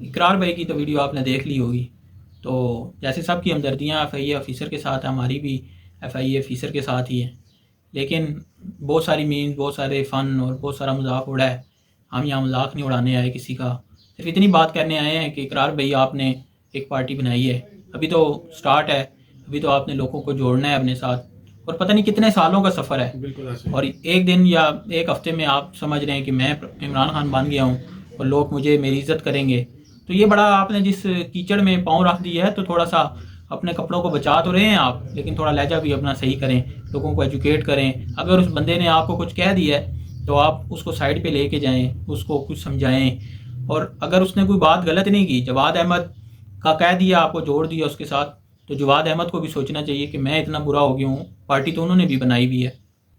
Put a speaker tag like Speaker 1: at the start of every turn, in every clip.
Speaker 1: اقرار بھائی کی تو ویڈیو آپ نے دیکھ لی ہوگی. تو جیسے سب کی ہمدردیاں ایف آئی اے آفیسر کے ساتھ ہیں، ہماری بھی ایف آئی اے آفیسر کے ساتھ ہی ہے، لیکن بہت ساری مینز، بہت سارے فن اور بہت سارا مذاق اڑا ہے. ہم یہاں مذاق نہیں اڑانے آئے کسی کا، صرف اتنی بات کرنے آئے ہیں کہ اقرار بھائی آپ نے ایک پارٹی بنائی ہے، ابھی تو سٹارٹ ہے، ابھی تو آپ نے لوگوں کو جوڑنا ہے اپنے ساتھ، اور پتہ نہیں کتنے سالوں کا سفر ہے.
Speaker 2: بالکل ایسے ہی.
Speaker 1: اور ایک دن یا ایک ہفتے میں آپ سمجھ رہے ہیں کہ میں عمران خان بن گیا ہوں اور لوگ مجھے میری عزت کریں گے. تو یہ بڑا آپ نے جس کیچڑ میں پاؤں رکھ دیا ہے، تو تھوڑا سا اپنے کپڑوں کو بچا تو رہے ہیں آپ، لیکن تھوڑا لہجہ بھی اپنا صحیح کریں، لوگوں کو ایجوکیٹ کریں. اگر اس بندے نے آپ کو کچھ کہہ دیا ہے تو آپ اس کو سائڈ پہ لے کے جائیں، اس کو کچھ سمجھائیں. اور اگر اس نے کوئی بات غلط نہیں کی، جواد احمد کا کہہ دیا، آپ کو جوڑ دیا اس کے ساتھ، تو جواد احمد کو بھی سوچنا چاہیے کہ میں اتنا برا ہو گیا ہوں، پارٹی تو انہوں نے بھی بنائی بھی ہے.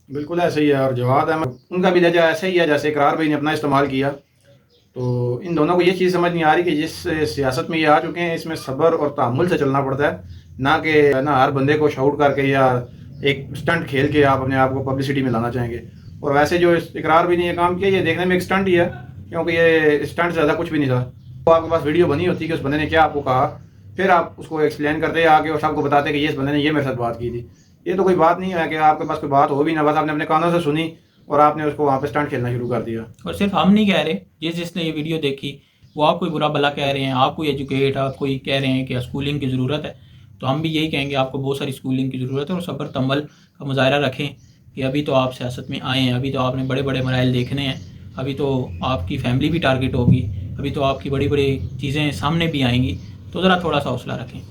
Speaker 2: بالکل ایسے ہی ہے. اور جواد احمد ان کا بھی لہجہ ایسے ہی ہے جیسے اقرار بھائی نے اپنا استعمال کیا. تو ان دونوں کو یہ چیز سمجھ نہیں آ رہی کہ جس سیاست میں یہ آ چکے ہیں، اس میں صبر اور تحمل سے چلنا پڑتا ہے، نہ کہ ہر بندے کو شاؤٹ کر کے یا ایک اسٹنٹ کھیل کے آپ اپنے آپ کو پبلسٹی میں لانا چاہیں گے. اور ویسے جو اقرار بھی نے یہ کام کیا، یہ دیکھنے میں ایک اسٹنٹ ہی ہے، کیونکہ یہ اسٹنٹ سے زیادہ کچھ بھی نہیں تھا. تو آپ کے پاس ویڈیو بنی ہوتی کہ اس بندے نے کیا آپ کو کہا، پھر آپ اس کو ایکسپلین کرتے آ کے اور سب کو بتاتے کہ یہ اس بندے نے یہ میرے ساتھ بات کی تھی. یہ تو کوئی بات نہیں ہے کہ آپ کے پاس کوئی بات ہو بھی نہ، بس آپ نے اپنے کانوں سے سنی اور آپ نے اس کو وہاں پہ اسٹنٹ کھیلنا شروع کر دیا.
Speaker 1: اور صرف ہم نہیں کہہ رہے، جس نے یہ ویڈیو دیکھی وہ آپ کوئی برا بلا کہہ رہے ہیں، آپ کوئی ایجوکیٹ، آپ کوئی کہہ رہے ہیں کہ اسکولنگ کی ضرورت ہے، تو ہم بھی یہی کہیں گے آپ کو بہت ساری اسکولنگ کی ضرورت ہے. اور صبر تحمل کا مظاہرہ رکھیں کہ ابھی تو آپ سیاست میں آئے ہیں، ابھی تو آپ نے بڑے بڑے مرائل دیکھنے ہیں، ابھی تو آپ کی فیملی بھی ٹارگٹ ہوگی، ابھی تو آپ کی بڑی بڑی چیزیں سامنے بھی آئیں گی، تو ذرا تھوڑا سا حوصلہ رکھیں.